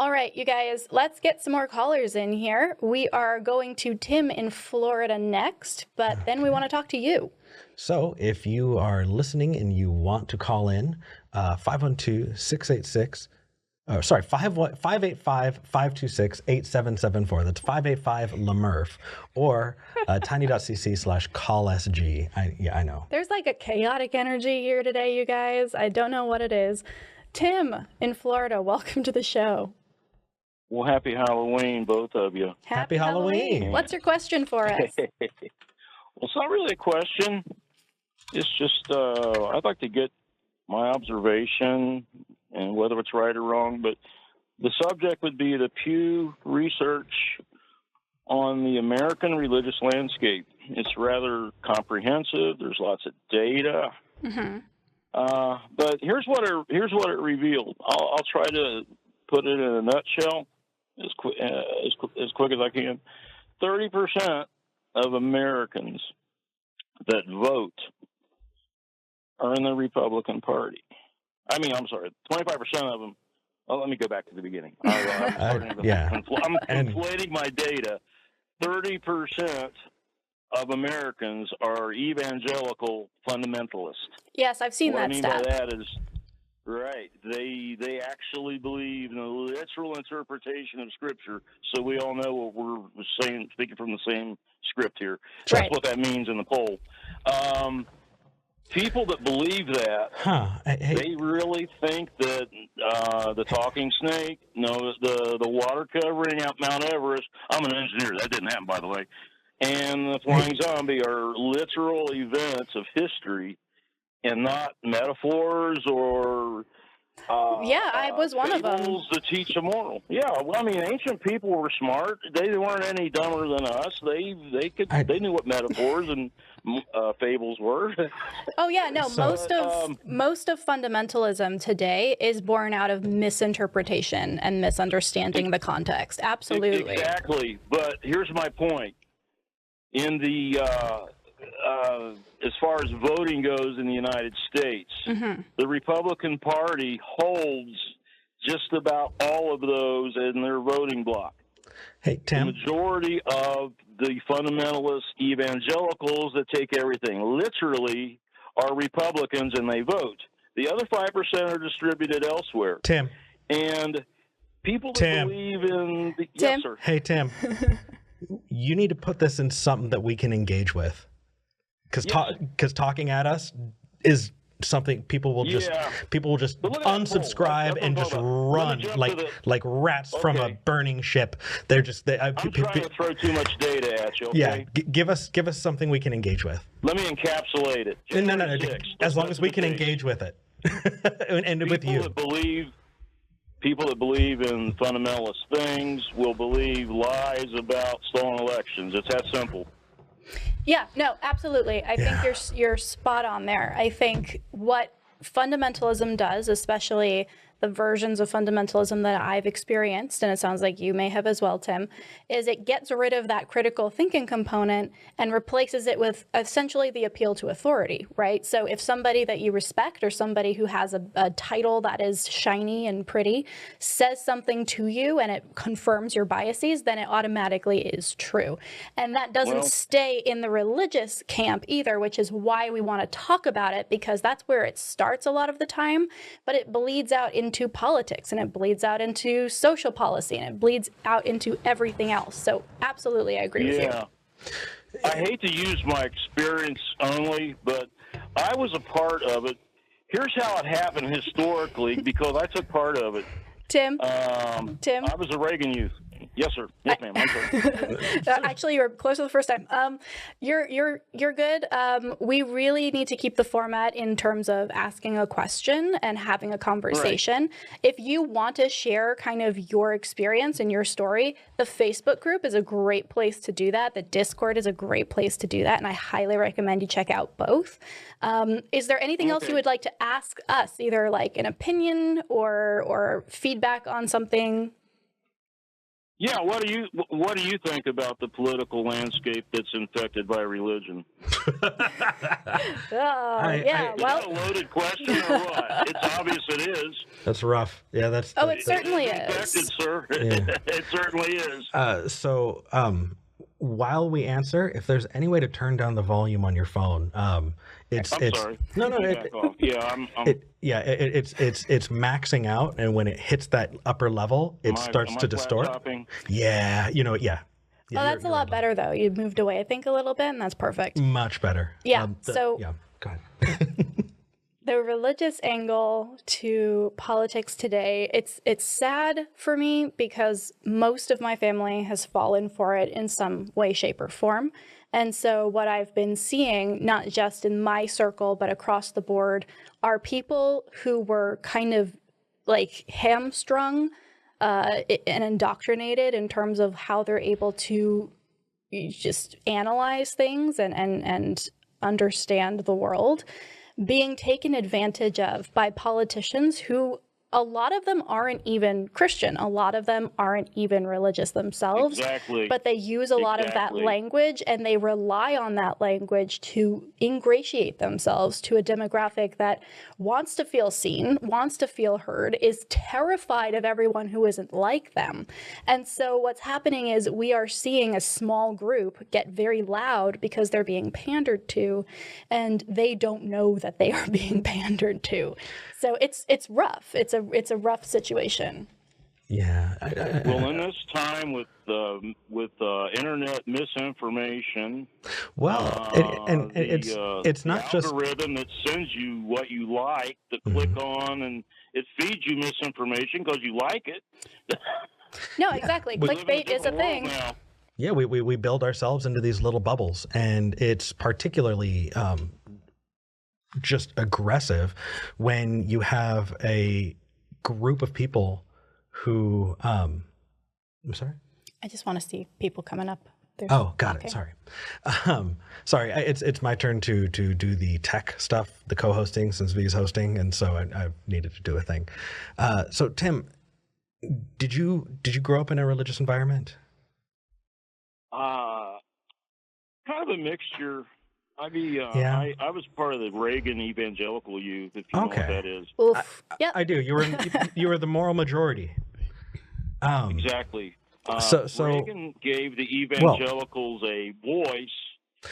All right, you guys, let's get some more callers in here. We are going to Tim in Florida next, but then we want to talk to you. So if you are listening and you want to call in, 512-686, 585-526-8774. That's 585-LaMurph or tiny.cc/callsg. I know. There's like a chaotic energy here today, you guys. I don't know what it is. Tim in Florida, welcome to the show. Well, happy Halloween, both of you. Happy Halloween. What's your question for us? Well, it's not really a question. It's just I'd like to get my observation and whether it's right or wrong, but the subject would be the Pew Research on the American religious landscape. It's rather comprehensive. There's lots of data. Mm-hmm. But here's what it revealed. I'll try to put it in a nutshell as quick as I can. 30% of Americans that vote are in the Republican Party. I'm sorry, 25% of them. Oh, let me go back to the beginning. I'm inflating my data. 30% of Americans are evangelical fundamentalists. Yes, I've seen that stat. What I mean by that is, right, they actually believe in the literal interpretation of Scripture, so we all know what we're saying, speaking from the same script here. So right. That's what that means in the poll. People that believe that, they really think that the talking snake, the water covering out Mount Everest, I'm an engineer, that didn't happen, by the way, and the flying zombie are literal events of history and not metaphors or I was one of them. To teach a moral. Yeah, well, I mean, ancient people were smart. They weren't any dumber than us. They knew what metaphors and fables were. Oh yeah, no. Most of fundamentalism today is born out of misinterpretation and misunderstanding the context. Absolutely. Exactly. But here's my point. In the as far as voting goes in the United States, mm-hmm. the Republican Party holds just about all of those in their voting bloc. Hey, Tim. The majority of the fundamentalist evangelicals that take everything literally are Republicans and they vote. The other 5% are distributed elsewhere. Tim. And people that believe in... Yes, sir. Hey, Tim. You need to put this in something that we can engage with. Because talking at us is something people will just unsubscribe and just run like rats from a burning ship. I'm trying to throw too much data at you. Okay? Yeah, give us something we can engage with. Let me encapsulate it. No. As long as we can engage with it, and with you. People that believe in fundamentalist things will believe lies about stolen elections. It's that simple. Yeah, no, absolutely. I think you're spot on there. I think what fundamentalism does, especially the versions of fundamentalism that I've experienced, and it sounds like you may have as well, Tim, is it gets rid of that critical thinking component and replaces it with essentially the appeal to authority, right? So if somebody that you respect or somebody who has a title that is shiny and pretty says something to you and it confirms your biases, then it automatically is true. And that doesn't stay in the religious camp either, which is why we want to talk about it, because that's where it starts a lot of the time, but it bleeds out into politics, and it bleeds out into social policy, and it bleeds out into everything else. So absolutely, I agree with you. I hate to use my experience only, but I was a part of it. Here's how it happened historically, because I took part of it. Tim? I was a Reagan youth. Yes, sir. Yes, ma'am. I'm sorry. Actually, you were close to the first time. You're good. We really need to keep the format in terms of asking a question and having a conversation. Right. If you want to share kind of your experience and your story, the Facebook group is a great place to do that. The Discord is a great place to do that, and I highly recommend you check out both. Is there anything else you would like to ask us, either like an opinion or feedback on something? Yeah, what do you think about the political landscape that's infected by religion? Yeah. Is that a loaded question or what? It's obvious it is. That's rough. Yeah, that's. Oh, it certainly is. Infected, sir. Yeah. It certainly is. While we answer, if there's any way to turn down the volume on your phone, it's sorry. No, it's maxing out, and when it hits that upper level, it starts to distort. Yeah, yeah. Well, that's a lot better though. You moved away, I think, a little bit, and that's perfect. Much better. Yeah. Go ahead. The religious angle to politics today, it's sad for me because most of my family has fallen for it in some way, shape, or form. And so what I've been seeing, not just in my circle, but across the board, are people who were kind of like hamstrung and indoctrinated in terms of how they're able to just analyze things and understand the world, being taken advantage of by politicians who, a lot of them aren't even Christian. A lot of them aren't even religious themselves. Exactly. But they use a lot of that language, and they rely on that language to ingratiate themselves to a demographic that wants to feel seen, wants to feel heard, is terrified of everyone who isn't like them. And so what's happening is we are seeing a small group get very loud because they're being pandered to, and they don't know that they are being pandered to. So it's rough. It's a rough situation. Yeah. Well, in this time with internet misinformation, it's not just algorithm that sends you what you like to click on, and it feeds you misinformation because you like it. No, exactly. Clickbait is a thing. Now. Yeah, we build ourselves into these little bubbles, and it's particularly just aggressive when you have a group of people who I'm sorry? I just want to see people coming up. Got it. Sorry. Sorry, it's my turn to do the tech stuff, the co-hosting, since V's hosting, and so I needed to do a thing. So Tim, did you grow up in a religious environment? Kind of a mixture. I was part of the Reagan Evangelical Youth, if you know what that is. Yeah, I do. You were the moral majority. Exactly. So Reagan gave the Evangelicals a voice.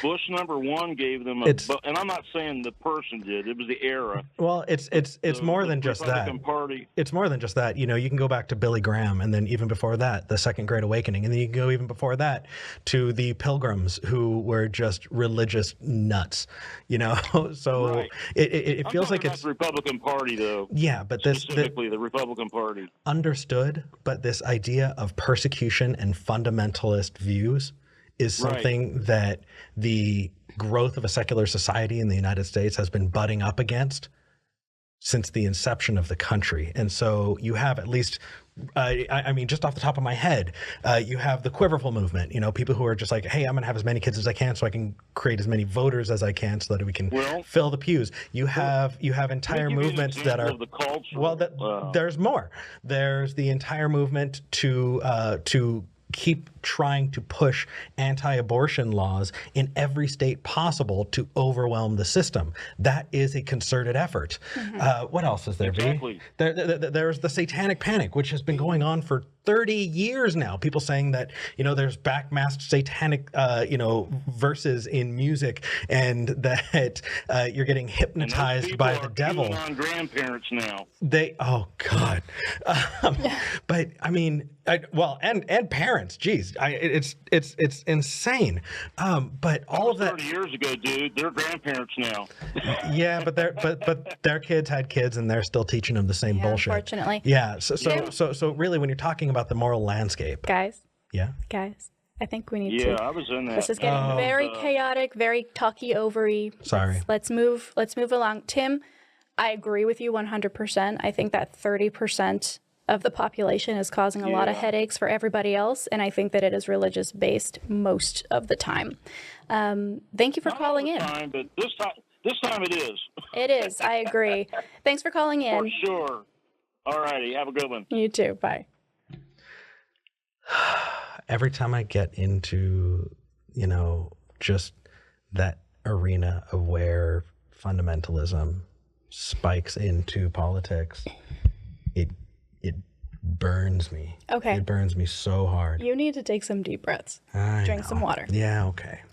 Bush #1 gave them and I'm not saying the person did. It was the era. Well, it's more than just that. Party. It's more than just that. You know, you can go back to Billy Graham, and then even before that, the Second Great Awakening, and then you can go even before that to the Pilgrims, who were just religious nuts. You know, so right. it feels like it's the Republican Party, though. Yeah, but specifically the Republican Party. Understood, but this idea of persecution and fundamentalist views is something that the growth of a secular society in the United States has been butting up against since the inception of the country. And so you have at least, I mean, just off the top of my head, you have the Quiverful movement, you know, people who are just like, hey, I'm going to have as many kids as I can so I can create as many voters as I can so that we can fill the pews. You have entire movements that are, there's more. There's the entire movement to keep trying to push anti-abortion laws in every state possible to overwhelm the system. That is a concerted effort. What else is there, exactly. V? There's the satanic panic, which has been going on for 30 years now. People saying that, you know, there's backmasked satanic, verses in music, and that you're getting hypnotized by the devil. On grandparents now. Oh God. But I mean, and parents. Geez, it's insane. But all of that 30 years ago, dude, they're grandparents now. Yeah, but their kids had kids, and they're still teaching them the same bullshit. Unfortunately. Yeah. So really, when you're talking about the moral landscape, guys, I think we need to. Yeah, I was in that. This is getting very chaotic, very talky overy. Sorry. Let's move along. Tim, I agree with you 100%. I think that 30% of the population is causing a lot of headaches for everybody else, and I think that it is religious based most of the time. Thank you for calling in. Time, but this time it is. It is. I agree. Thanks for calling in. For sure. All righty. Have a good one. You too. Bye. every time I get into, just that arena of where fundamentalism spikes into politics, it burns me. Okay. It burns me so hard. You need to take some deep breaths. Drink some water. Yeah, okay.